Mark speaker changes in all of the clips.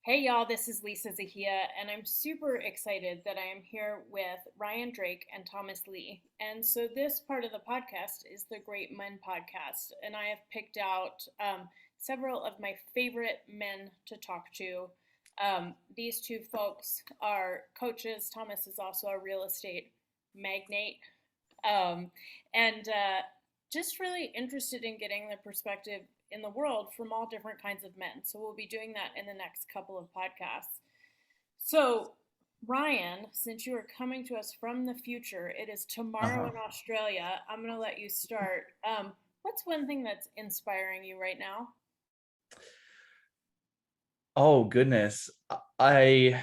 Speaker 1: Hey y'all, this is Lisa Zahiya, and I'm super excited that I am here with Ryan Drake and Thomas Lee. And so, this part of the podcast is the Great Men Podcast, and I have picked out several of my favorite men to talk to. These two folks are coaches. Thomas is also a real estate magnate, um, and just really interested in getting the perspective in the world from all different kinds of men. So we'll be doing that in the next couple of podcasts. So, Ryan, since you are coming to us from the future, it is tomorrow
Speaker 2: Uh-huh.
Speaker 1: in Australia. I'm going to let you start. What's one thing that's inspiring you right now?
Speaker 2: Oh goodness. I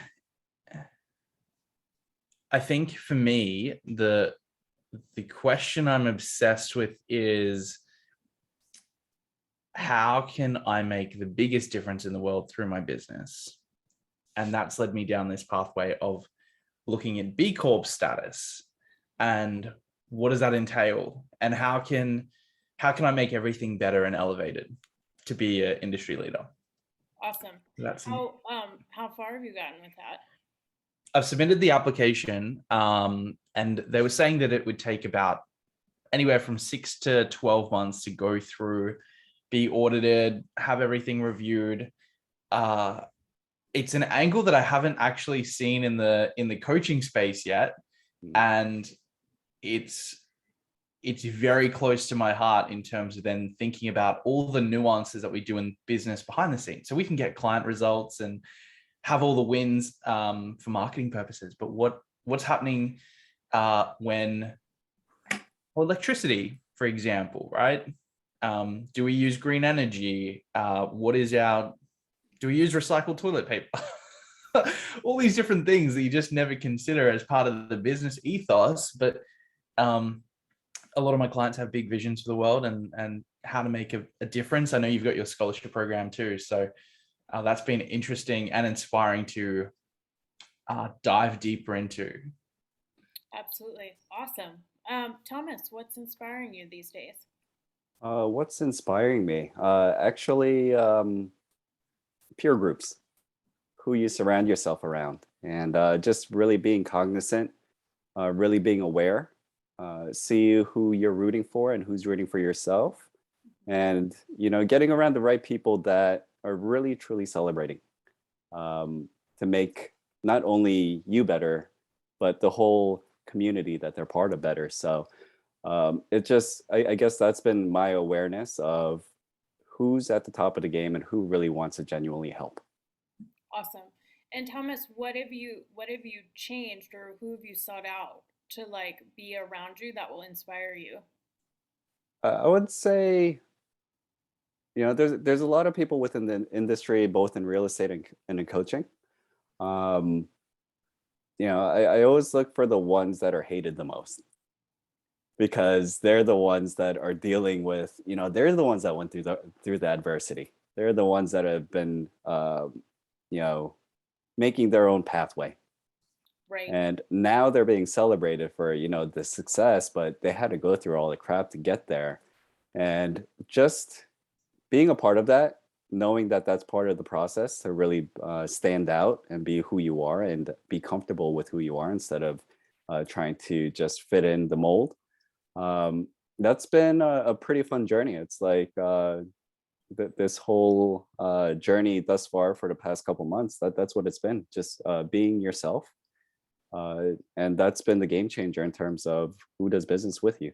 Speaker 2: I think for me, the question I'm obsessed with is how can I make the biggest difference in the world through my business? And that's led me down this pathway of looking at B Corp status and what does that entail? And how can I make everything better and elevated to be an industry leader?
Speaker 1: Awesome.
Speaker 2: That's
Speaker 1: How far have you gotten with that?
Speaker 2: I've submitted the application, and they were saying that it would take about anywhere from 6 to 12 months to go through, be audited, have everything reviewed. Uh, it's an angle that I haven't actually seen in the coaching space yet,
Speaker 3: Mm.
Speaker 2: and it's it's very close to my heart in terms of then thinking about all the nuances that we do in business behind the scenes, so we can get client results and have all the wins for marketing purposes. But what's happening when well, electricity, for example, right? Do we use green energy? What is our Do we use recycled toilet paper? All these different things that you just never consider as part of the business ethos. But um, a lot of my clients have big visions for the world and how to make a difference. I know you've got your scholarship program too, so that's been interesting and inspiring to dive deeper into.
Speaker 1: Absolutely. Awesome. Thomas, what's inspiring you these days?
Speaker 3: What's inspiring me? Actually, peer groups, who you surround yourself around, and just really being cognizant, really being aware, see who you're rooting for and who's rooting for yourself, and getting around the right people that are really truly celebrating to make not only you better, but the whole community that they're part of better. So it just, I guess that's been my awareness of who's at the top of the game and who really wants to genuinely help.
Speaker 1: Awesome. And Thomas, what have you changed or who have you sought out to like be around you that will inspire you?
Speaker 3: I would say, there's a lot of people within the industry, both in real estate and in coaching. Um, I always look for the ones that are hated the most because they're the ones that are dealing with, they're the ones that went through the adversity. They're the ones that have been, you know, making their own pathway.
Speaker 1: Right.
Speaker 3: And now they're being celebrated for, the success, but they had to go through all the crap to get there. And just being a part of that, knowing that that's part of the process to really stand out and be who you are and be comfortable with who you are instead of trying to just fit in the mold. Um, that's been a pretty fun journey. It's like this whole journey thus far for the past couple months, that's what it's been, just being yourself. And that's been the game changer in terms of who does business with you.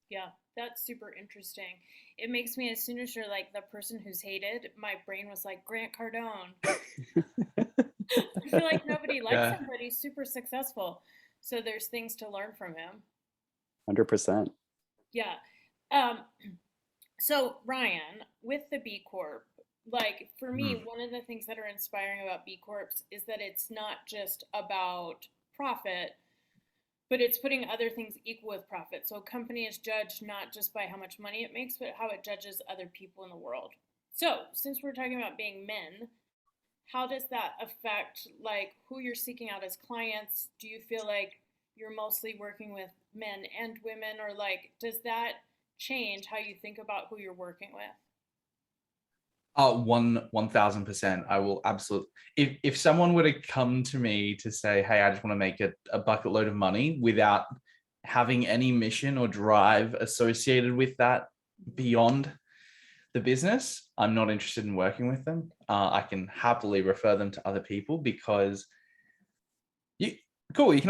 Speaker 1: Yeah, that's super interesting. It makes me, as soon as you're like the person who's hated, my brain was like Grant Cardone. I feel like nobody likes
Speaker 2: Yeah.
Speaker 1: him, but he's super successful. So there's things to learn from him.
Speaker 3: 100%.
Speaker 1: Yeah. Um, So, Ryan, with the B Corp, like for me,
Speaker 2: Mhm.
Speaker 1: one of the things that are inspiring about B Corps is that it's not just about profit, but it's putting other things equal with profit. So, a company is judged not just by how much money it makes, but how it judges other people in the world. So, since we're talking about being men, how does that affect like who you're seeking out as clients? Do you feel like you're mostly working with men and women, or like does that change how you think about who you're working with?
Speaker 2: 1000%. I will absolutely. If someone were to come to me to say, "Hey, I just want to make a bucket load of money," without having any mission or drive associated with that beyond the business, I'm not interested in working with them. I can happily refer them to other people because you cool. You can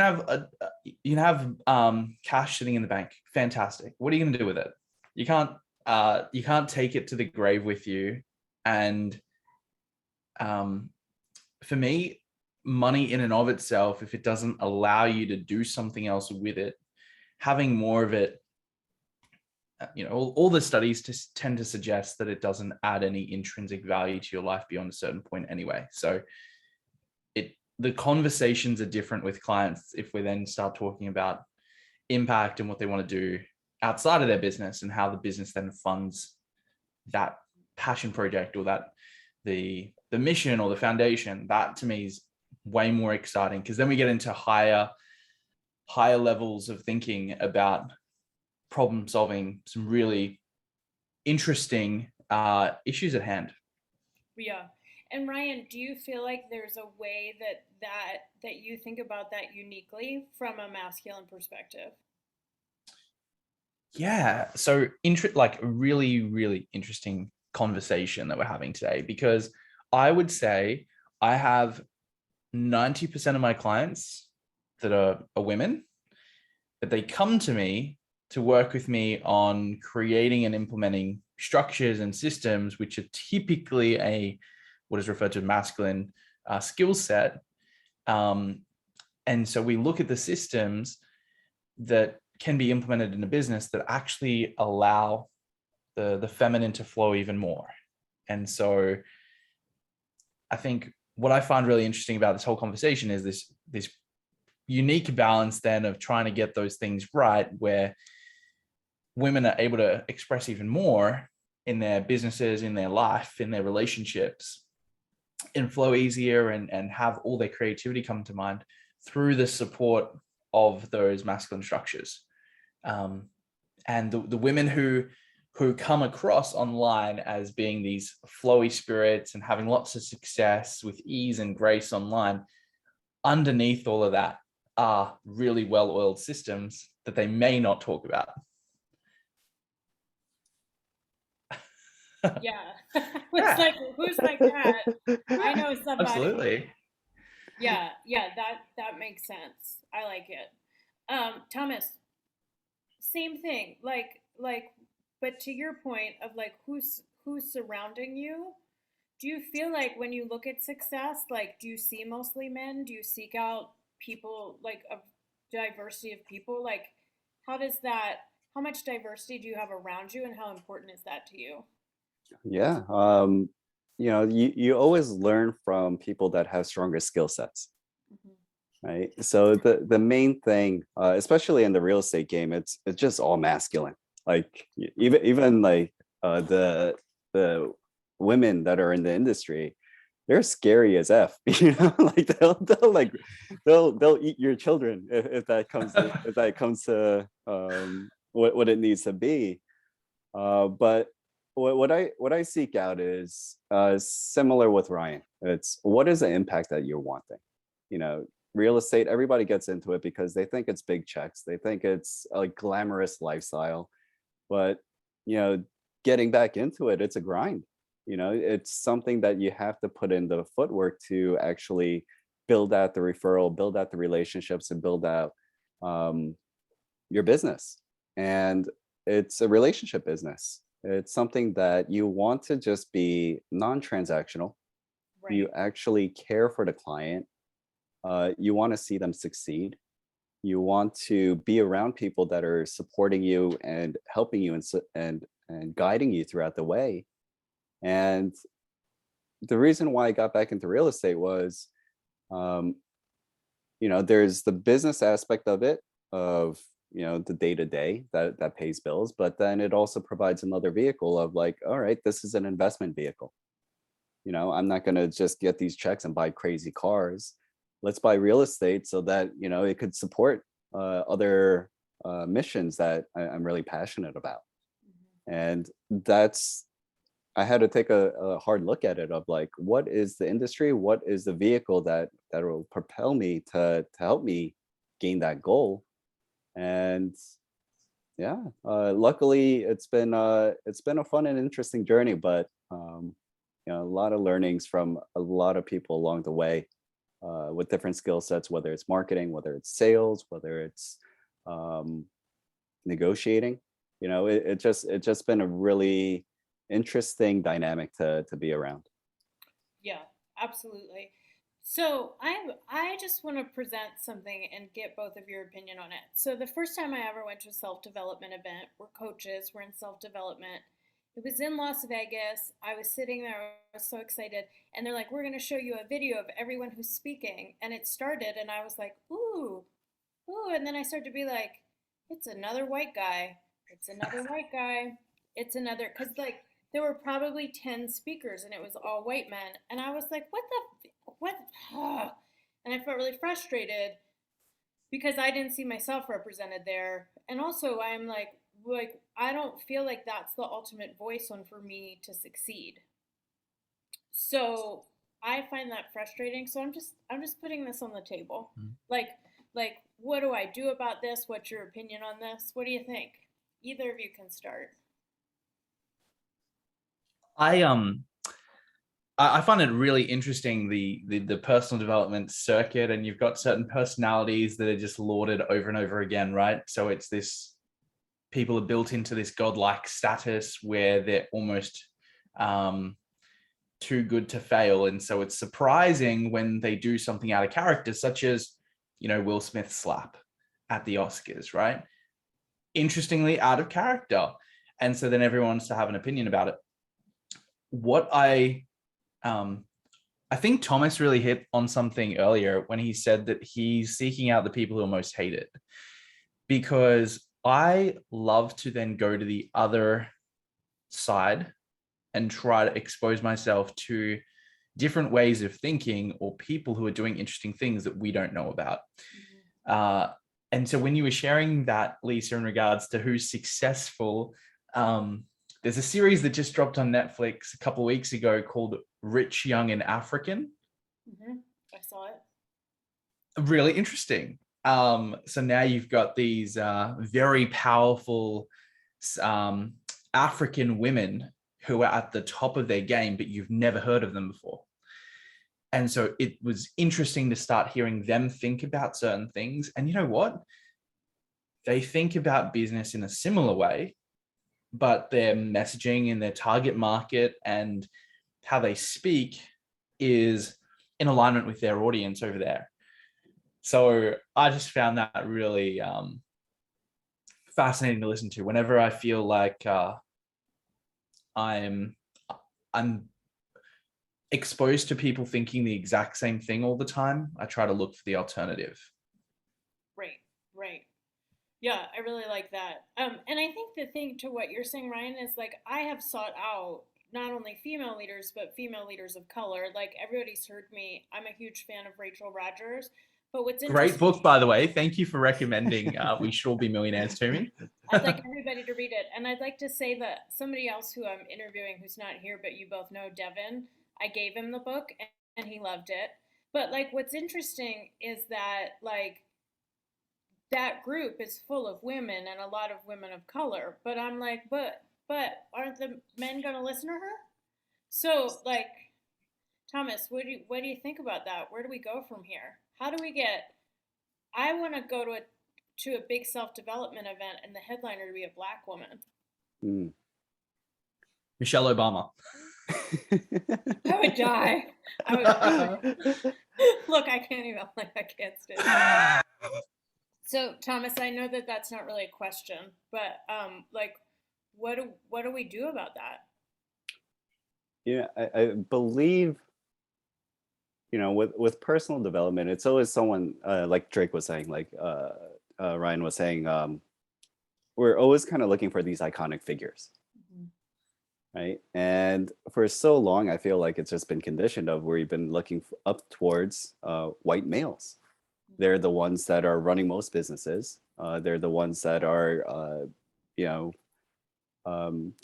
Speaker 2: have cash sitting in the bank. Fantastic. What are you going to do with it? You can't take it to the grave with you. And for me, money in and of itself, if it doesn't allow you to do something else with it, having more of it, all the studies tend to suggest that it doesn't add any intrinsic value to your life beyond a certain point anyway. So the conversations are different with clients if we then start talking about impact and what they want to do outside of their business and how the business then funds that passion project or that the mission or the foundation. That to me is way more exciting, because then we get into higher levels of thinking about problem solving some really interesting issues at hand.
Speaker 1: Yeah. And Ryan, do you feel like there's a way that you think about that uniquely from a masculine perspective?
Speaker 2: Yeah, so like a really, really interesting conversation that we're having today, because I would say I have 90% of my clients that are women, but they come to me to work with me on creating and implementing structures and systems which are typically what is referred to as masculine skill set. And so we look at the systems that can be implemented in a business that actually allow the feminine to flow even more. And so I think what I find really interesting about this whole conversation is this unique balance then of trying to get those things right, where women are able to express even more in their businesses, in their life, in their relationships, and flow easier and have all their creativity come to mind through the support of those masculine structures. And the women who come across online as being these flowy spirits and having lots of success with ease and grace online, underneath all of that are really well-oiled systems that they may not talk about.
Speaker 1: Yeah. Who's like that? I know somebody.
Speaker 2: Absolutely.
Speaker 1: Yeah, that makes sense. I like it. Thomas, same thing. But to your point of like who's surrounding you, do you feel like when you look at success, like do you see mostly men? Do you seek out people like a diversity of people? Like how much diversity do you have around you and how important is that to you?
Speaker 3: Yeah. You always learn from people that have stronger skill sets,
Speaker 1: Mhm.
Speaker 3: right? So the main thing, especially in the real estate game, it's just all masculine. Like even like the women that are in the industry, they're scary as f. Like they'll eat your children if that comes to what it needs to be. But what I seek out is similar with Ryan. It's what is the impact that you're wanting. Real estate, everybody gets into it because they think it's big checks, they think it's a glamorous lifestyle, but getting back into it, it's a grind. It's something that you have to put in the footwork to actually build out the referral, build out the relationships, and build out your business. And it's a relationship business. It's something that you want to just be non-transactional.
Speaker 1: Right.
Speaker 3: You actually care for the client. You want to see them succeed. You want to be around people that are supporting you and helping you and guiding you throughout the way. And the reason why I got back into real estate was, there's the business aspect of it, of the day-to-day that pays bills, but then it also provides another vehicle of like, all right, this is an investment vehicle. I'm not going to just get these checks and buy crazy cars. Let's buy real estate so that it could support other missions that I'm really passionate about.
Speaker 1: Mhm.
Speaker 3: And that's I had to take a hard look at it of like, what is the industry? What is the vehicle that will propel me to help me gain that goal? And yeah, luckily it's been a fun and interesting journey, but you know, a lot of learnings from a lot of people along the way, with different skill sets, whether it's marketing, whether it's sales, whether it's um, negotiating. You know, it just been a really interesting dynamic to be around.
Speaker 1: Yeah, absolutely. So I just want to present something and get both of your opinion on it. So the first time I ever went to a self-development event where coaches were in self-development, it was in Las Vegas. I was sitting there, I was so excited, and they're like, "We're going to show you a video of everyone who's speaking." And it started and I was like, "Ooh, ooh," and then I started to be like, "It's another white guy. It's another white guy. It's another," cuz like there were probably 10 speakers and it was all white men, and I was like, what and I felt really frustrated because I didn't see myself represented there. And also I'm like I don't feel like that's the ultimate voice on for me to succeed. So I find that frustrating. So I'm just putting this on the table.
Speaker 2: Mm.
Speaker 1: Like what do I do about this? What's your opinion on this? What do you think? Either of you can start.
Speaker 2: I I find it really interesting the personal development circuit, and you've got certain personalities that are just lauded over and over again, right? So it's this, people are built into this godlike status where they're almost um, too good to fail, and so it's surprising when they do something out of character, such as, you know, Will Smith's slap at the Oscars, right? Interestingly, out of character, and so then everyone wants to have an opinion about it. What um, I think Thomas really hit on something earlier when he said that he's seeking out the people who are most hated, because I love to then go to the other side and try to expose myself to different ways of thinking or people who are doing interesting things that we don't know about. Uh, and so when you were sharing that, Lisa, in regards to who's successful, there's a series that just dropped on Netflix a couple of weeks ago called Rich, Young, and African.
Speaker 1: Mm-hmm. I saw it.
Speaker 2: Really interesting. So now you've got these very powerful um, African women who are at the top of their game, but you've never heard of them before. And so it was interesting to start hearing them think about certain things. And you know what? They think about business in a similar way, but their messaging and their target market and how they speak is in alignment with their audience over there. So I just found that really fascinating to listen to. Whenever I feel like I'm exposed to people thinking the exact same thing all the time, I try to look for the alternative.
Speaker 1: Right, right. Yeah, I really like that. And I think the thing to what you're saying, Ryan, is like I have sought out not only female leaders, but female leaders of color. Like everybody's heard me. I'm a huge fan of Rachel Rogers. But what's
Speaker 2: Great
Speaker 1: interesting,
Speaker 2: book, by the way. Thank you for recommending We Should All Be Millionaires to me.
Speaker 1: I'd like everybody to read it. And I'd like to say that somebody else who I'm interviewing who's not here, but you both know, Devin, I gave him the book and he loved it. But like what's interesting is that like that group is full of women and a lot of women of color. But I'm like, but aren't the men gonna listen to her? So like Thomas, what do you think about that? Where do we go from here? How do we get I wanna go to a big self development event and the headliner to be a black woman.
Speaker 3: Mm.
Speaker 2: Michelle Obama.
Speaker 1: I would die. I would die. Look, I can't even like I can't stand it. So Thomas, I know that that's not really a question, but like what do we do about that?
Speaker 3: Yeah, I believe, you know, with personal development, it's always someone, like Drake was saying, like Ryan was saying, we're always kind of looking for these iconic figures, right? And for so long, I feel like it's just been conditioned of where you've been looking up towards white males. They're the ones that are running most businesses. They're the ones that are, you know,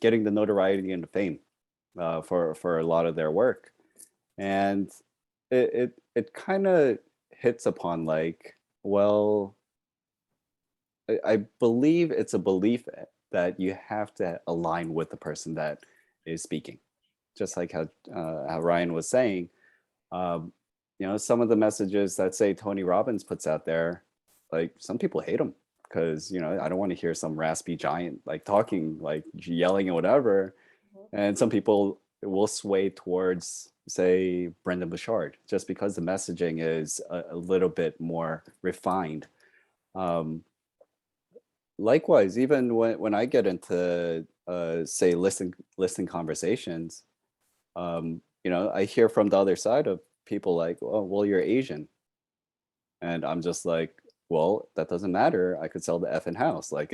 Speaker 3: getting the notoriety and the fame. for a lot of their work, and it kind of hits upon like, well, I believe it's a belief that you have to align with the person that is speaking, just like how Ryan was saying. Um, some of the messages that say Tony Robbins puts out there, like some people hate him because I don't want to hear some raspy giant like talking, like yelling and whatever.
Speaker 1: Mhm.
Speaker 3: And some people will sway towards, say, Brendan Bouchard, just because the messaging is a little bit more refined. Um, Likewise, even when I get into say listening conversations, I hear from the other side of people like, oh, well, you're Asian. And I'm just like, well, that doesn't matter. I could sell the effing house. Like,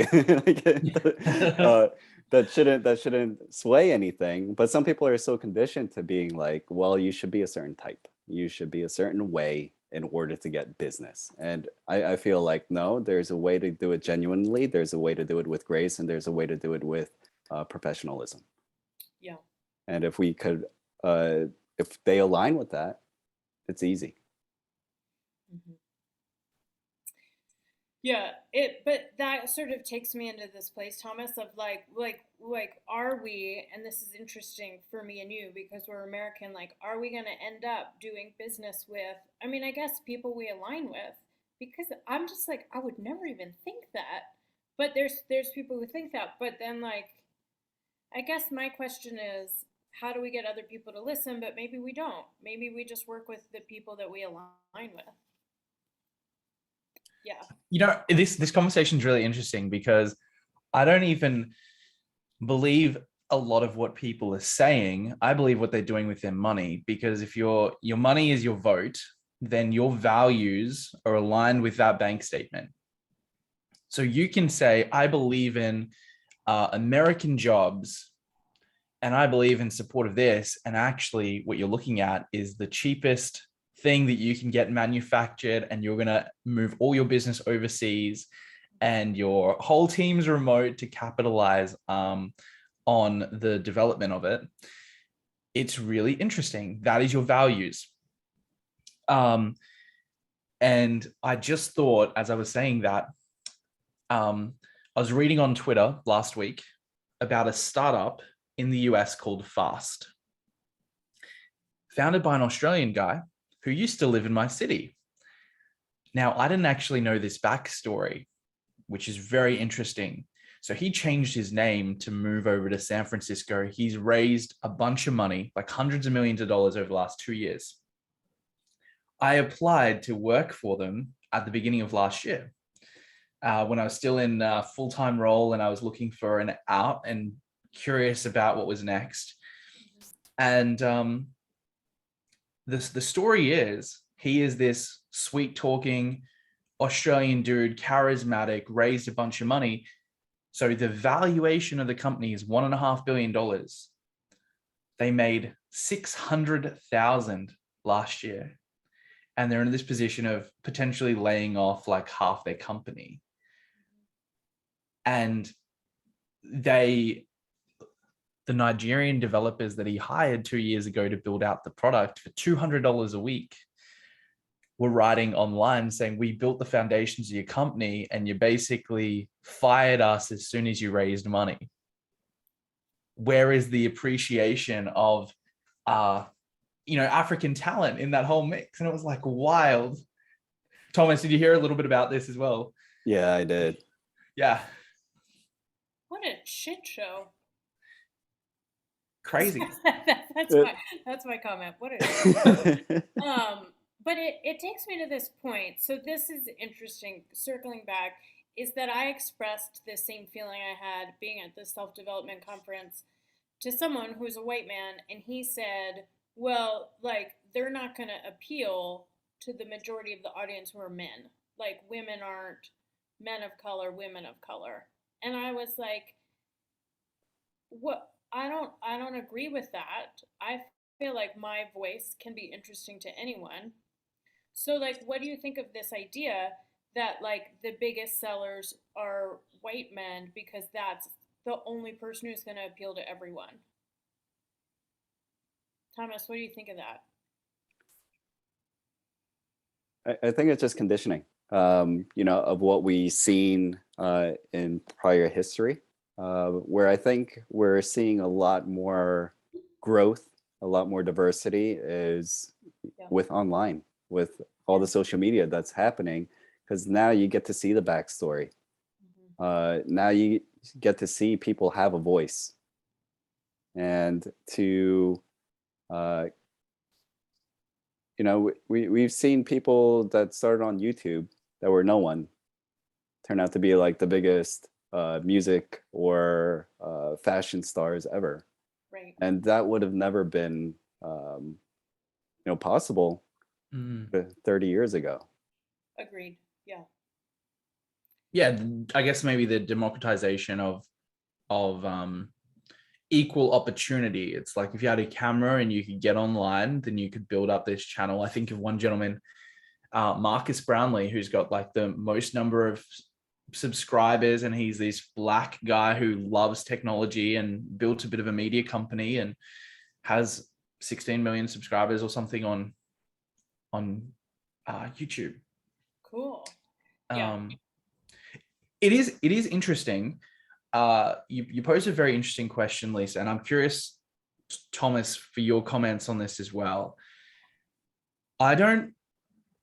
Speaker 3: that shouldn't sway anything. But some people are so conditioned to being like, well, you should be a certain type. You should be a certain way in order to get business. And I feel like, no, there's a way to do it genuinely. There's a way to do it with grace, and there's a way to do it with professionalism.
Speaker 1: Yeah.
Speaker 3: And if we could, if they align with that, it's easy.
Speaker 1: Mhm. Yeah, but that sort of takes me into this place, Thomas, of like are we, and this is interesting for me and you because we're American, like are we going to end up doing business with, I mean, I guess people we align with, because I'm just like I would never even think that. But there's people who think that, but then like I guess my question is how do we get other people to listen, but maybe we don't. Maybe we just work with the people that we align with. Yeah.
Speaker 2: This conversation is really interesting because I don't even believe a lot of what people are saying. I believe what they're doing with their money, because if your money is your vote, then your values are aligned with that bank statement. So you can say, I believe in American jobs and I believe in support of this. And actually, what you're looking at is the cheapest thing that you can get manufactured, and you're going to move all your business overseas, and your whole team's remote to capitalize on the development of it. It's really interesting. That is your values. And I just thought, as I was saying that, I was reading on Twitter last week about a startup in the US called Fast, founded by an Australian guy who used to live in my city. Now, I didn't actually know this backstory, which is very interesting. So he changed his name to move over to San Francisco. He's raised a bunch of money, like hundreds of millions of dollars over the last 2 years. I applied to work for them at the beginning of last year when I was still in a full-time role, and I was looking for an out and curious about what was next. And the story is, he is this sweet talking Australian dude, charismatic, raised a bunch of money. So the valuation of the company is $1.5 billion. They made 600,000 last year, and they're in this position of potentially laying off like half their company. And the Nigerian developers that he hired 2 years ago to build out the product for $200 a week were writing online saying, we built the foundations of your company and you basically fired us as soon as you raised money. Where is the appreciation of African talent in that whole mix? And it was like wild. Thomas, did you hear a little bit about this as well?
Speaker 3: Yeah, I did.
Speaker 2: Yeah.
Speaker 1: What a shit show.
Speaker 2: Crazy.
Speaker 1: that's my comment. What a but it takes me to this point. So this is interesting, circling back, is that I expressed the same feeling I had being at the self-development conference to someone who's a white man, and he said, well, like they're not going to appeal to the majority of the audience who are men. Like women aren't men of color, women of color. And I was like, what, I don't agree with that. I feel like my voice can be interesting to anyone. So like what do you think of this idea that like the biggest sellers are white men because that's the only person who's going to appeal to everyone? Thomas, what do you think of that?
Speaker 3: I think it's just conditioning, of what we've seen in prior history, where I think we're seeing a lot more growth, a lot more diversity is
Speaker 1: Yeah.
Speaker 3: with online, with all the social media that's happening, because now you get to see the backstory. Now you get to see people have a voice, and to uh, we've seen people that started on YouTube that were no one turn out to be like the biggest music or fashion stars ever,
Speaker 1: Right.
Speaker 3: and that would have never been possible 30 years ago.
Speaker 1: Agreed. Yeah.
Speaker 2: Yeah, I guess maybe the democratization of equal opportunity. It's like if you had a camera and you could get online, then you could build up this channel. I think of one gentleman, Marcus Brownlee, who's got like the most number of subscribers, and he's this black guy who loves technology and built a bit of a media company and has 16 million subscribers or something on YouTube.
Speaker 1: Cool. Yeah.
Speaker 2: It is interesting. You posed a very interesting question, Lisa, and I'm curious, Thomas, for your comments on this as well. I don't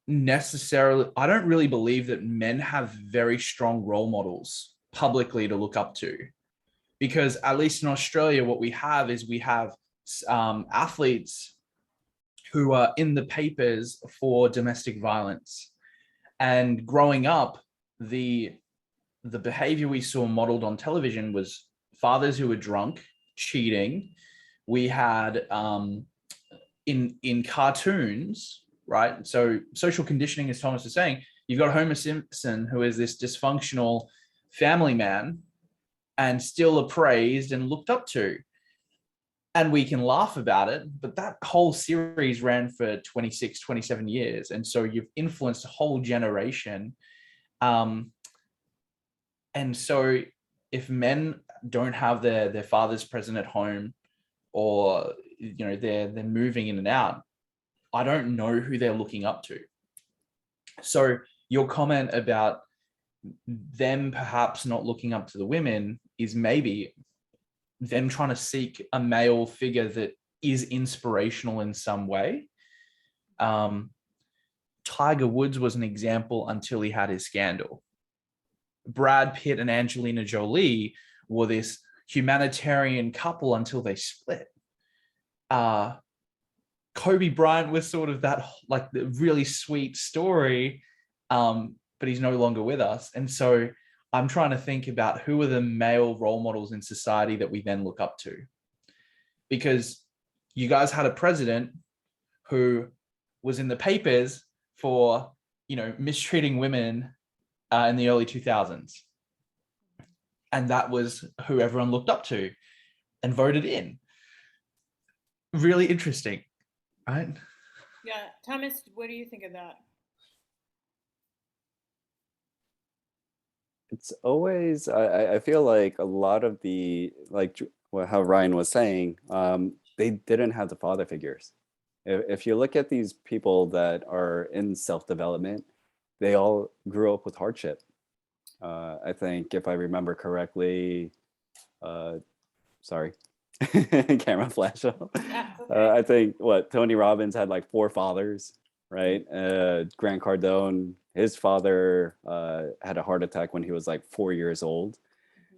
Speaker 2: really believe that men have very strong role models publicly to look up to, because at least in Australia, what we have is we have athletes who are in the papers for domestic violence, and growing up, the behavior we saw modeled on television was fathers who were drunk, cheating. We had in cartoons, right? So social conditioning, as Thomas was saying, you've got Homer Simpson, who is this dysfunctional family man and still appraised and looked up to. And we can laugh about it, but that whole series ran for 26, 27 years. And so you've influenced a whole generation. And so if men don't have their fathers present at home, or they're moving in and out, I don't know who they're looking up to. So your comment about them perhaps not looking up to the women is maybe them trying to seek a male figure that is inspirational in some way. Tiger Woods was an example until he had his scandal. Brad Pitt and Angelina Jolie were this humanitarian couple until they split. Kobe Bryant was sort of that, like, the really sweet story, but he's no longer with us. And so I'm trying to think about who are the male role models in society that we then look up to. Because you guys had a president who was in the papers for, mistreating women in the early 2000s. And that was who everyone looked up to and voted in. Really interesting, right?
Speaker 1: Yeah. Thomas, what do you think of that?
Speaker 3: It's always, I feel like a lot of the, like how Ryan was saying, they didn't have the father figures. If you look at these people that are in self-development, they all grew up with hardship. I think if I remember correctly, sorry, camera flash up.
Speaker 1: Okay.
Speaker 3: I think Tony Robbins had like 4 fathers, right? Grant Cardone, his father had a heart attack when he was like 4 years old.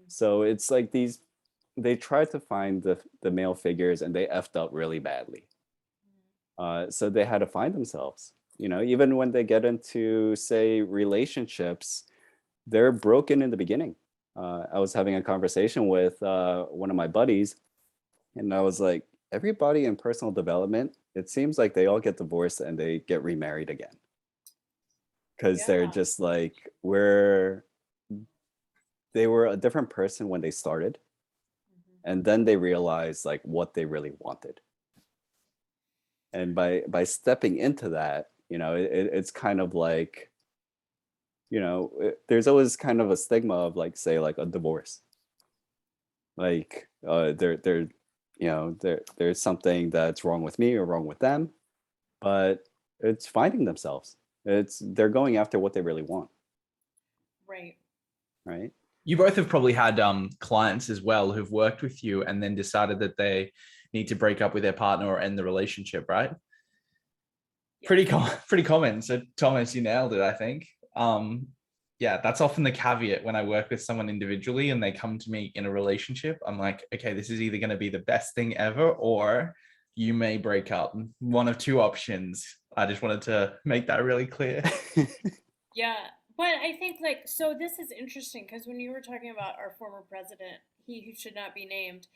Speaker 3: So it's like they tried to find the male figures and they effed up really badly. So they had to find themselves. Even when they get into, say, relationships, they're broken in the beginning. I was having a conversation with one of my buddies, and I was like, everybody in personal development, it seems like they all get divorced and they get remarried again. Because they're just like, they were a different person when they started. And then they realized like what they really wanted. And by stepping into that, it's kind of like, there's always kind of a stigma of like, say, like a divorce. Like they're there's something that's wrong with me or wrong with them, but it's finding themselves. They're going after what they really want,
Speaker 1: Right.
Speaker 3: right?
Speaker 2: You both have probably had clients as well who've worked with you and then decided that they need to break up with their partner or end the relationship, right?
Speaker 1: Yes.
Speaker 2: Pretty common. So Thomas, you nailed it, I think. Yeah, that's often the caveat when I work with someone individually and they come to me in a relationship. I'm like, okay, this is either going to be the best thing ever or you may break up. One of two options. I just wanted to make that really clear.
Speaker 1: Yeah. But I think, like, so this is interesting because when you were talking about our former president, he who should not be named,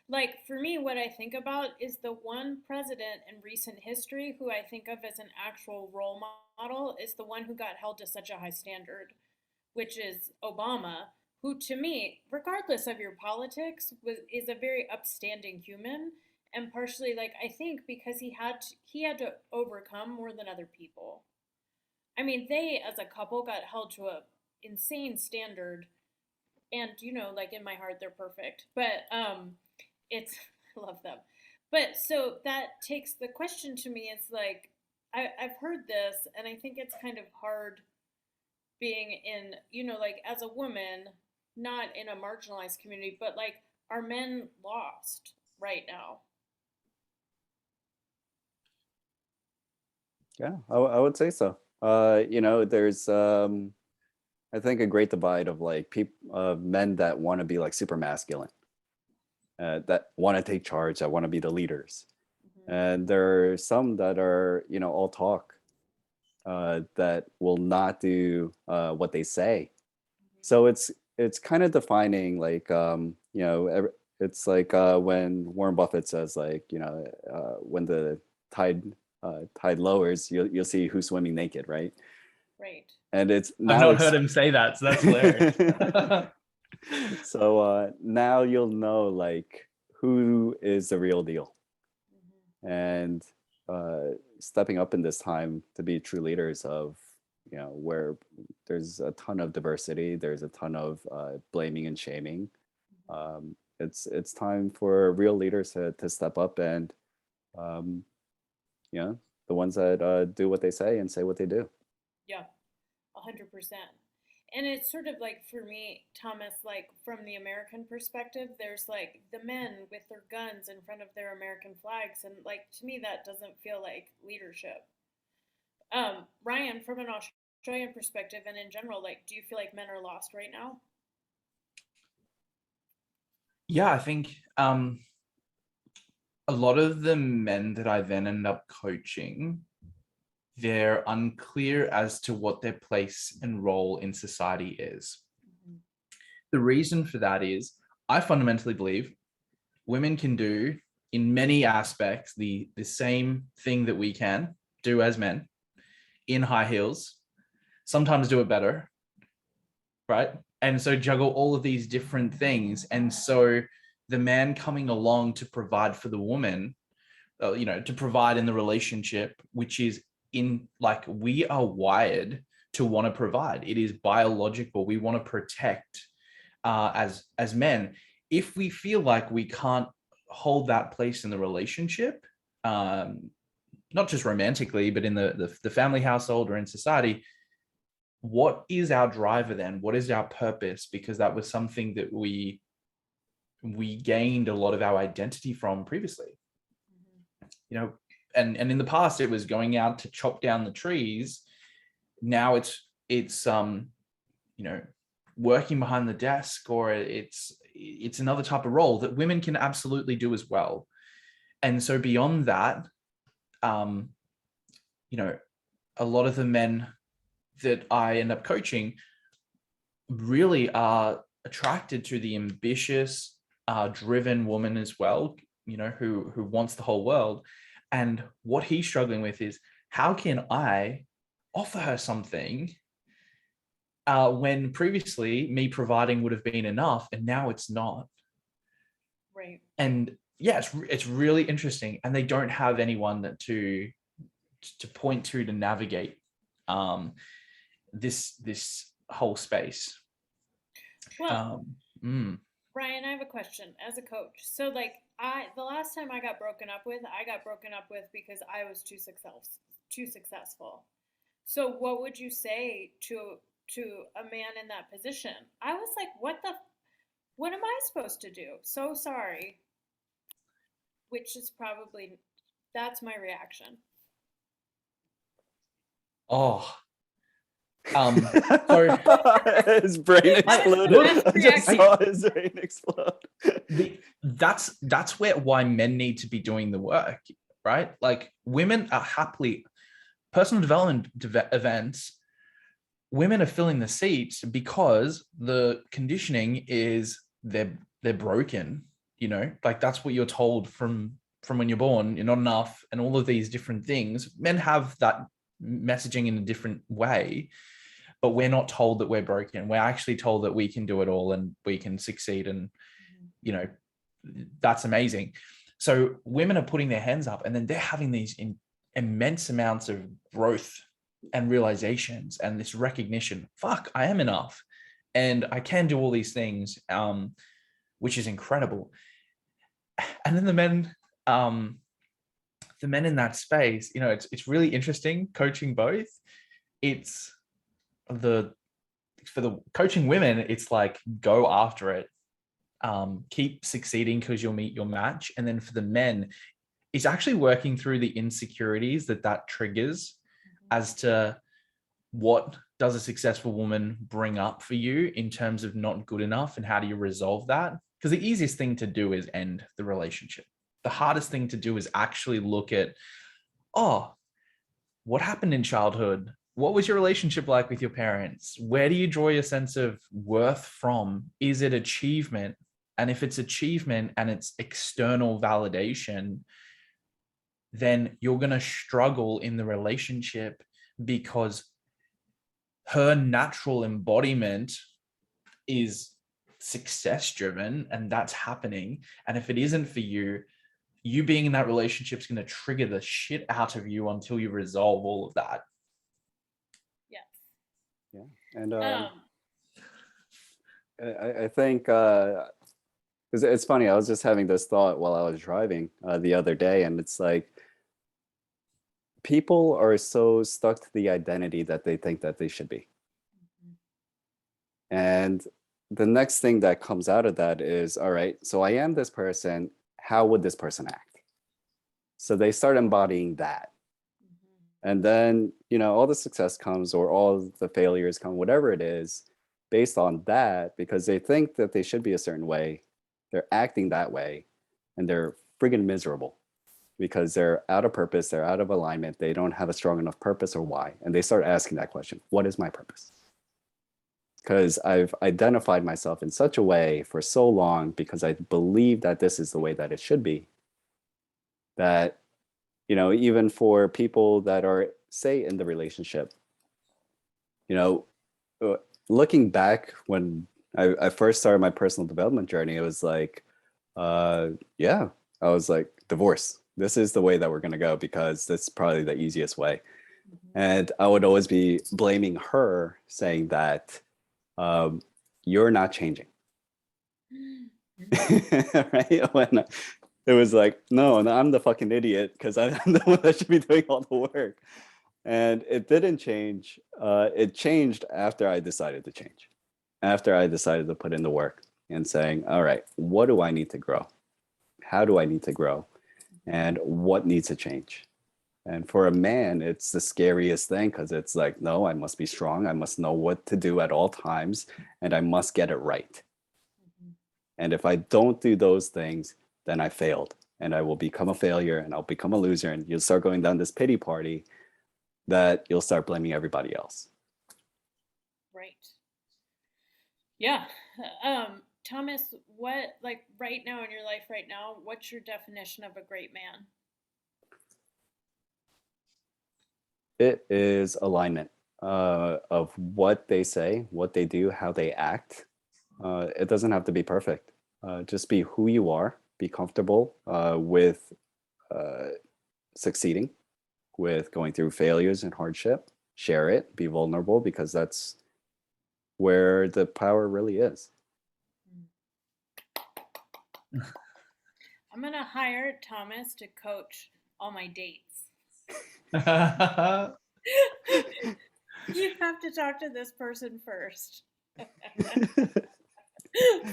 Speaker 1: like, for me, what I think about is the one president in recent history who I think of as an actual role model is the one who got held to such a high standard, which is Obama, who to me, regardless of your politics, is a very upstanding human, and partially, like, I think because he had to overcome more than other people. I mean, they as a couple got held to a insane standard, and like in my heart they're perfect, but it's I love them. But so that takes the question to me. It's like I've heard this, and I think it's kind of hard being in, like as a woman, not in a marginalized community, but like, are men lost right now?
Speaker 3: Yeah, I would say so. There's I think a great divide of like people, men that want to be like super masculine, that want to take charge, that want to be the leaders,
Speaker 1: Mm-hmm.
Speaker 3: and there are some that are all talk, that will not do what they say. So it's kind of defining like it's like when Warren Buffett says like when the tide tide lowers, you'll see who's swimming naked, right?
Speaker 1: Right.
Speaker 3: And it's
Speaker 2: I've
Speaker 3: now
Speaker 2: not heard him say that, so that's hilarious.
Speaker 3: so now you'll know like who is the real deal,
Speaker 1: Mm-hmm.
Speaker 3: and stepping up in this time to be true leaders of where there's a ton of diversity, there's a ton of blaming and shaming. It's time for real leaders to step up and um, the ones that do what they say and say what they do.
Speaker 1: Yeah, 100%. And it's sort of like, for me, Thomas, like from the American perspective, there's like the men with their guns in front of their American flags, and like to me that doesn't feel like leadership. Ryan, from an Australian perspective and in general, like, do you feel like men are lost right now?
Speaker 2: Yeah, I think a lot of the men that I then end up coaching, they're unclear as to what their place and role in society is.
Speaker 1: Mm-hmm.
Speaker 2: The reason for that is I fundamentally believe women can do in many aspects the same thing that we can do as men in high heels, sometimes do it better, right? And so juggle all of these different things. And so the man coming along to provide for the woman, to provide in the relationship, which is in like, we are wired to want to provide. It is biological. We want to protect as men. If we feel like we can't hold that place in the relationship, not just romantically, but in the family household or in society, what is our driver then? What is our purpose? Because that was something that we gained a lot of our identity from previously.
Speaker 1: Mm-hmm.
Speaker 2: And in the past it was going out to chop down the trees. Now it's working behind the desk, or it's another type of role that women can absolutely do as well. And so beyond that, a lot of the men that I end up coaching really are attracted to the ambitious, driven woman as well, who wants the whole world. And what he's struggling with is, how can I offer her something when previously me providing would have been enough, and now it's not.
Speaker 1: Right.
Speaker 2: And yeah, it's really interesting, and they don't have anyone to point to navigate this whole space.
Speaker 1: Well,
Speaker 2: Um, mm.
Speaker 1: Ryan, I have a question as a coach. So like the last time I got broken up with, I got broken up with because I was too successful. So what would you say to a man in that position? I was like, what am I supposed to do? So sorry, which is probably that's my reaction.
Speaker 2: Oh, so
Speaker 3: his brain exploded.
Speaker 1: Best
Speaker 3: I just
Speaker 1: reaction.
Speaker 3: saw his brain explode.
Speaker 2: That's why men need to be doing the work, right? Like women are happily personal development events. Women are filling the seats because the conditioning is they're broken. You know, like that's what you're told from when you're born. You're not enough, and all of these different things. Men have that messaging in a different way, but we're not told that we're broken. We're actually told that we can do it all and we can succeed, and you know, that's amazing. So women are putting their hands up, and then they're having these immense amounts of growth and realizations and this recognition. Fuck, I am enough, and I can do all these things, which is incredible. And then the men in that space, you know, it's really interesting coaching both. It's the for the coaching women, it's like go after it, keep succeeding because you'll meet your match. And then for the men, it's actually working through the insecurities that triggers as to what does a successful woman bring up for you in terms of not good enough, and how do you resolve that? Because the easiest thing to do is end the relationship. The hardest thing to do is actually look at, oh, what happened in childhood? What was your relationship like with your parents? Where do you draw your sense of worth from? Is it achievement? And if it's achievement and it's external validation, then you're going to struggle in the relationship, because her natural embodiment is success driven, and that's happening. And if it isn't for you, you being in that relationship is going to trigger the shit out of you until you resolve all of that.
Speaker 1: Yes.
Speaker 3: Yeah. And I think it's funny. I was just having this thought while I was driving the other day, and it's like people are so stuck to the identity that they think that they should be. And the next thing that comes out of that is, all right, so I am this person. How would this person act? So they start embodying that. And then, you know, all the success comes, or all the failures come, whatever it is, based on that, because they think that they should be a certain way. They're acting that way, and they're friggin' miserable because they're out of purpose, they're out of alignment, they don't have a strong enough purpose or why. And they start asking that question, what is my purpose? Because I've identified myself in such a way for so long, because I believe that this is the way that it should be, that, you know, even for people that are, say, in the relationship, you know, looking back when I first started my personal development journey, it was like, yeah, I was like, divorce. This is the way that we're going to go, because that's probably the easiest way. And I would always be blaming her, saying that you're not changing. Right? When it was like, no, I'm the fucking idiot, because I'm the one that should be doing all the work. And it didn't change. It changed after I decided to change, after I decided to put in the work and saying, all right, what do I need to grow? How do I need to grow? And what needs to change? And for a man, it's the scariest thing, because it's like, no, I must be strong. I must know what to do at all times, and I must get it right. And if I don't do those things, then I failed, and I will become a failure, and I'll become a loser. And you'll start going down this pity party that you'll start blaming everybody else.
Speaker 1: Right. Yeah. Thomas, what, like right now in your life right now, what's your definition of a great man?
Speaker 3: It is alignment of what they say, what they do, how they act. It doesn't have to be perfect. Just be who you are, be comfortable with succeeding, with going through failures and hardship, share it, be vulnerable, because that's where the power really is.
Speaker 1: I'm gonna hire Thomas to coach all my dates. You have to talk to this person first.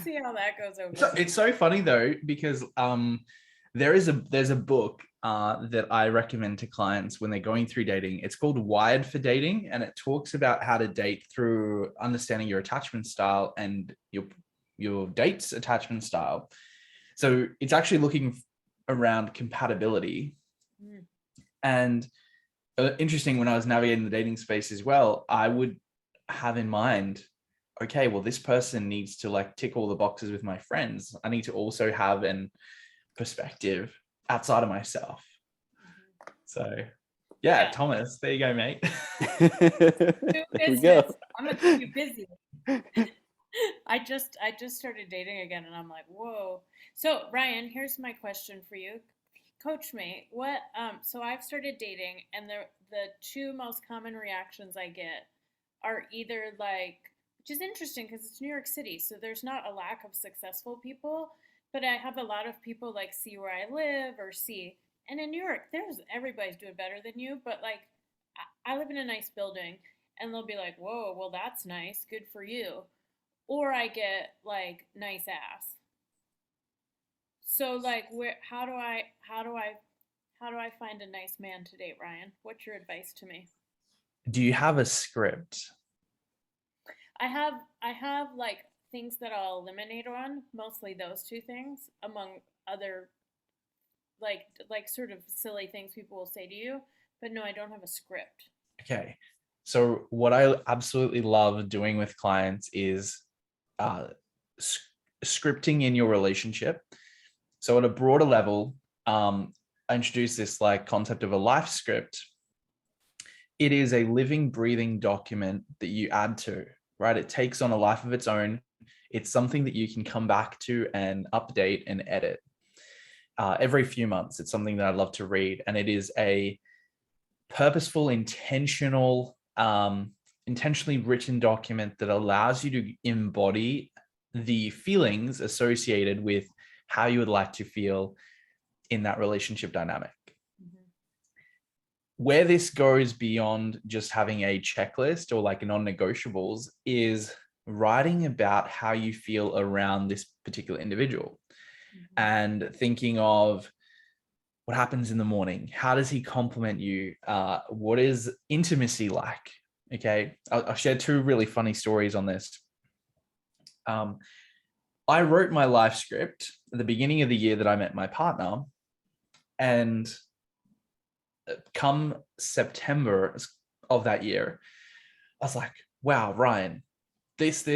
Speaker 1: See how that goes over.
Speaker 2: It's so funny though, because there's a book that I recommend to clients when they're going through dating. It's called Wired for Dating, and it talks about how to date through understanding your attachment style and your date's attachment style. So it's actually looking around compatibility.
Speaker 1: Mm.
Speaker 2: And interesting, when I was navigating the dating space as well, I would have in mind, okay, well, this person needs to like tick all the boxes with my friends. I need to also have an perspective outside of myself. So yeah, Thomas, there you go, mate.
Speaker 3: There we go.
Speaker 1: I'm gonna keep you busy. I just started dating again, and I'm like, whoa. So Ryan, here's my question for you. Coach me. What so I've started dating, and the two most common reactions I get are either like, which is interesting because it's New York City, so there's not a lack of successful people, but I have a lot of people like see where I live or see, and in New York, there's everybody's doing better than you, but like I live in a nice building, and they'll be like, whoa, well that's nice, good for you, or I get like nice ass. So like where how do I find a nice man to date, Ryan? What's your advice to me?
Speaker 2: Do you have a script?
Speaker 1: I have like things that I'll eliminate on, mostly those two things, among other like sort of silly things people will say to you. But no, I don't have a script.
Speaker 2: Okay. So what I absolutely love doing with clients is uh, scripting in your relationship. So at a broader level, I introduce this like concept of a life script. It is a living, breathing document that you add to, right? It takes on a life of its own. It's something that you can come back to and update and edit every few months. It's something that I love to read, and it is a purposeful, intentionally written document that allows you to embody the feelings associated with how you would like to feel in that relationship dynamic.
Speaker 1: Mm-hmm.
Speaker 2: Where this goes beyond just having a checklist or like non-negotiables is writing about how you feel around this particular individual,
Speaker 1: Mm-hmm.
Speaker 2: and thinking of what happens in the morning. How does he compliment you? What is intimacy like? Okay, I'll share two really funny stories on this. I wrote my life script at the beginning of the year that I met my partner, and come September of that year, I was like, wow, Ryan, this,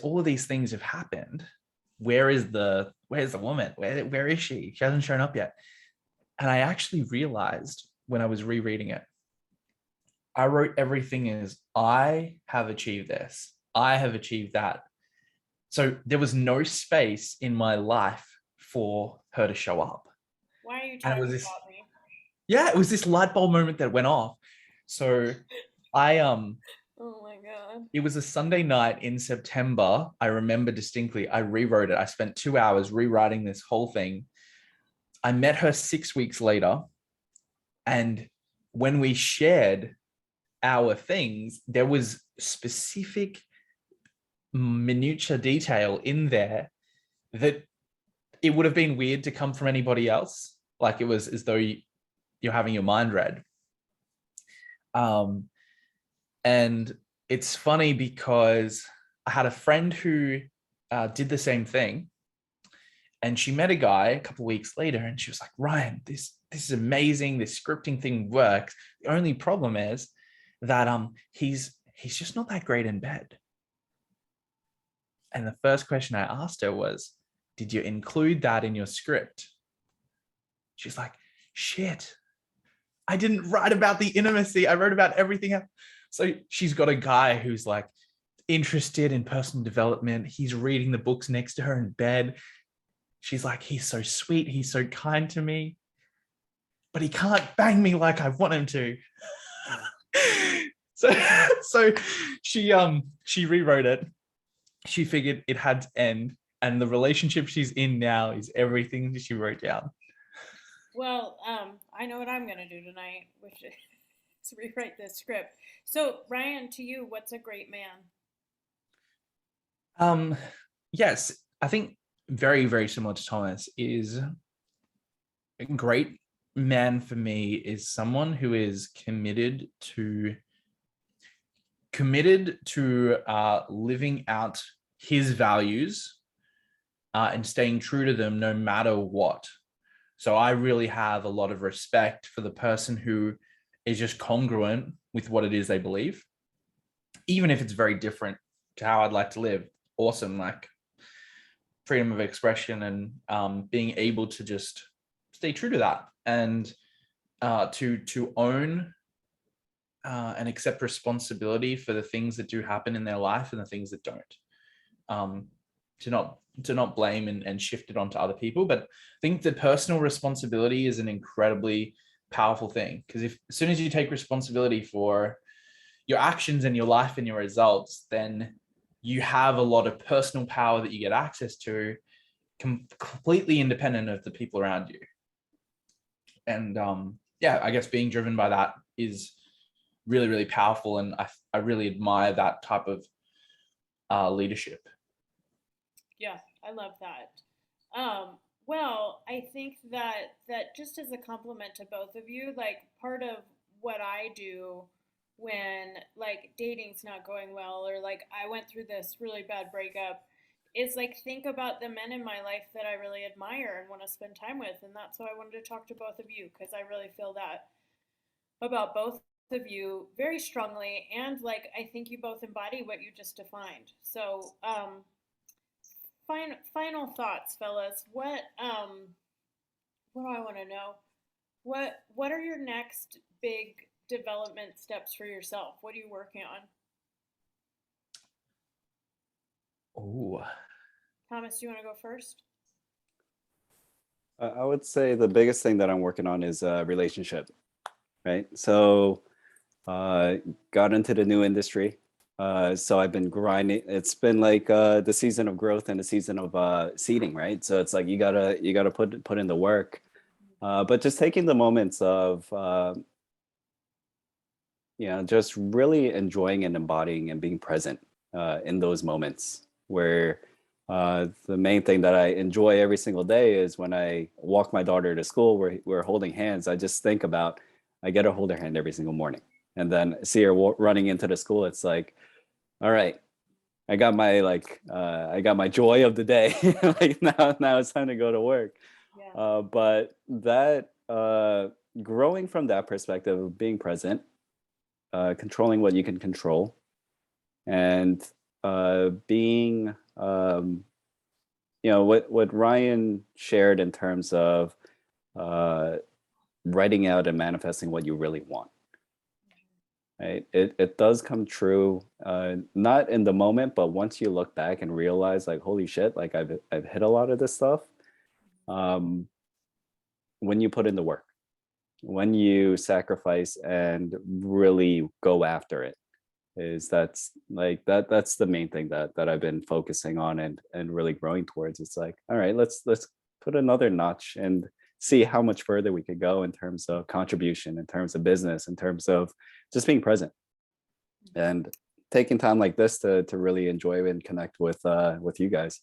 Speaker 2: all of these things have happened. Where's the woman? Where is she? She hasn't shown up yet. And I actually realized when I was rereading it, I wrote everything as I have achieved this. I have achieved that. So there was no space in my life for her to show up.
Speaker 1: Why are you
Speaker 2: And
Speaker 1: talking about me?
Speaker 2: yeah, it was this light bulb moment that went off. So I
Speaker 1: Oh my god.
Speaker 2: it was a Sunday night in September. I remember distinctly. I rewrote it. I spent 2 hours rewriting this whole thing. I met her 6 weeks later, and when we shared our things, there was specific minutia detail in there that it would have been weird to come from anybody else. Like it was as though you're having your mind read. And it's funny because I had a friend who did the same thing, and she met a guy a couple of weeks later, and she was like, Ryan, this is amazing. This scripting thing works. The only problem is that he's just not that great in bed. And the first question I asked her was, did you include that in your script? She's like, shit, I didn't write about the intimacy. I wrote about everything else. So she's got a guy who's like interested in personal development. He's reading the books next to her in bed. She's like, he's so sweet. He's so kind to me, but he can't bang me like I want him to. So she rewrote it. She figured it had to end and the relationship she's in now is everything that she wrote down.
Speaker 1: Well, I know what I'm going to do tonight, which is rewrite this script. So, Ryan, to you, what's a great man?
Speaker 2: Yes, I think very, very similar to Thomas. Is a great man for me is someone who is committed to living out his values and staying true to them no matter what. So I really have a lot of respect for the person who is just congruent with what it is they believe, even if it's very different to how I'd like to live. Awesome, like freedom of expression and being able to just stay true to that and to own and accept responsibility for the things that do happen in their life and the things that don't. To not blame and shift it onto other people. But I think the personal responsibility is an incredibly powerful thing, because as soon as you take responsibility for your actions and your life and your results, then you have a lot of personal power that you get access to, completely independent of the people around you. And yeah, I guess being driven by that is really, really powerful. And I really admire that type of leadership.
Speaker 1: Yeah, I love that. Well, I think that just as a compliment to both of you, like part of what I do when like dating's not going well or like I went through this really bad breakup is like think about the men in my life that I really admire and want to spend time with, and that's why I wanted to talk to both of you because I really feel that about both of you very strongly, and like I think you both embody what you just defined. So, final thoughts, fellas. What do I want to know? What are your next big development steps for yourself? What are you working on?
Speaker 2: Oh,
Speaker 1: Thomas, do you want to go first?
Speaker 3: I would say the biggest thing that I'm working on is a relationship, right? So got into the new industry. So I've been grinding. It's been like the season of growth and the season of seeding, right? So it's like you gotta put in the work. But just taking the moments of just really enjoying and embodying and being present in those moments where the main thing that I enjoy every single day is when I walk my daughter to school, we're holding hands. I just think about, I get to hold her hand every single morning and then see her running into the school. It's like, all right, I got my joy of the day. Like now it's time to go to work.
Speaker 1: Yeah.
Speaker 3: But that growing from that perspective of being present, controlling what you can control, and being what Ryan shared in terms of writing out and manifesting what you really want. Right? It does come true, not in the moment, but once you look back and realize, like, holy shit, like I've hit a lot of this stuff. When you put in the work, when you sacrifice and really go after it, that's the main thing that I've been focusing on and really growing towards. It's like, all right, let's put another notch and see how much further we could go in terms of contribution, in terms of business, in terms of just being present and taking time like this to really enjoy and connect with you guys.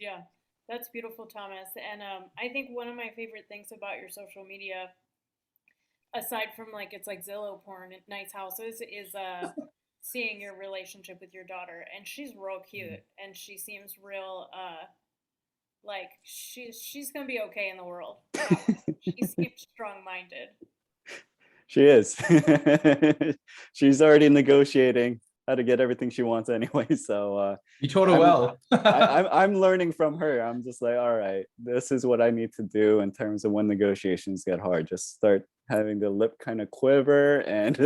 Speaker 1: Yeah, that's beautiful, Thomas. And I think one of my favorite things about your social media, aside from like it's like Zillow porn at nice houses, is seeing your relationship with your daughter. And she's real cute, and she seems real like she's gonna be okay in the world. She seems strong minded.
Speaker 3: She is. She's already negotiating how to get everything she wants anyway. So
Speaker 2: you taught her
Speaker 3: I'm
Speaker 2: well.
Speaker 3: I'm learning from her. I'm just like, all right, this is what I need to do in terms of when negotiations get hard. Just start having the lip kind of quiver and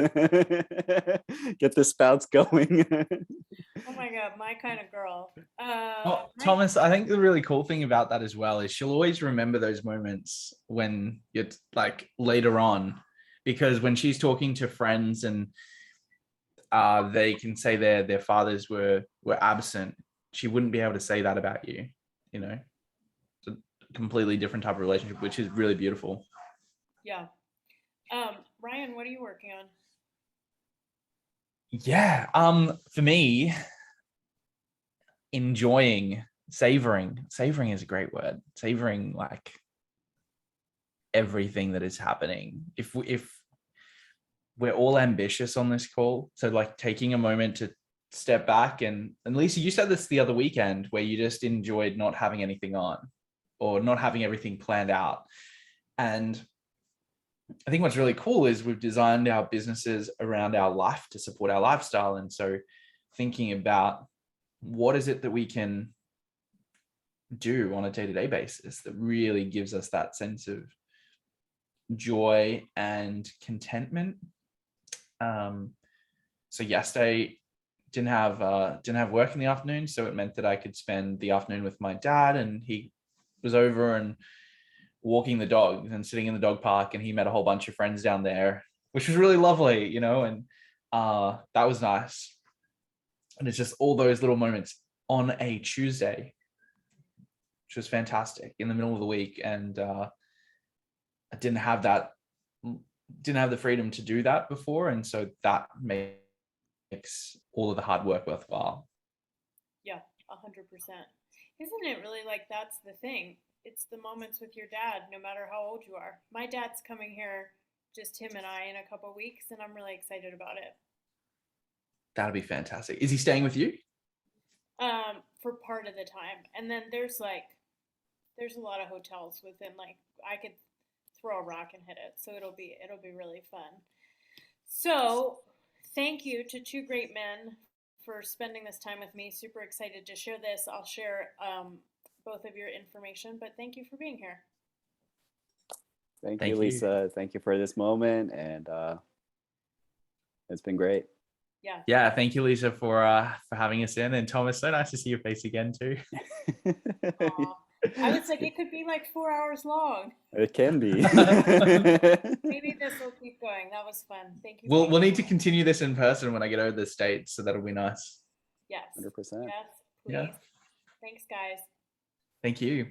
Speaker 3: get the spouts going.
Speaker 1: Oh my god, my kind of girl.
Speaker 2: Well, Thomas, I think the really cool thing about that as well is she'll always remember those moments when you're like later on, because when she's talking to friends and they can say their fathers were absent, she wouldn't be able to say that about you. you know, it's a completely different type of relationship, which is really beautiful.
Speaker 1: Yeah. Ryan, what are you working on?
Speaker 2: Yeah. For me, savoring is a great word. Savoring like everything that is happening. If we're all ambitious on this call, so like taking a moment to step back, and Lisa, you said this the other weekend where you just enjoyed not having anything on or not having everything planned out. And I think what's really cool is we've designed our businesses around our life to support our lifestyle. And so thinking about what is it that we can do on a day-to-day basis that really gives us that sense of joy and contentment. So yesterday didn't have work in the afternoon, so it meant that I could spend the afternoon with my dad, and he was over and walking the dog and sitting in the dog park, and he met a whole bunch of friends down there, which was really lovely, you know, and that was nice. And it's just all those little moments on a Tuesday, which was fantastic in the middle of the week. And I didn't have the freedom to do that before. And so that makes all of the hard work worthwhile.
Speaker 1: Yeah, 100%. Isn't it really like that's the thing? It's the moments with your dad, no matter how old you are. My dad's coming here, just him and I, in a couple of weeks, and I'm really excited about it.
Speaker 2: That'll be fantastic. Is he staying with you?
Speaker 1: For part of the time, and then there's a lot of hotels within, like, I could throw a rock and hit it, so it'll be really fun. So thank you to two great men for spending this time with me. Super excited to share this. I'll share both of your information, but thank you for being here.
Speaker 3: Thank you, Lisa. Thank you for this moment, and it's been great.
Speaker 2: Yeah, thank you, Lisa, for having us in. And Thomas, so nice to see your face again too.
Speaker 1: I was like, it could be like 4 hours long.
Speaker 3: It can be.
Speaker 1: Maybe this will keep going. That was fun. Thank you.
Speaker 2: We'll need to continue this in person when I get over the States, so that'll be nice.
Speaker 1: Yes.
Speaker 3: 100%.
Speaker 1: Yes, please.
Speaker 2: Yeah.
Speaker 1: Thanks, guys.
Speaker 2: Thank you.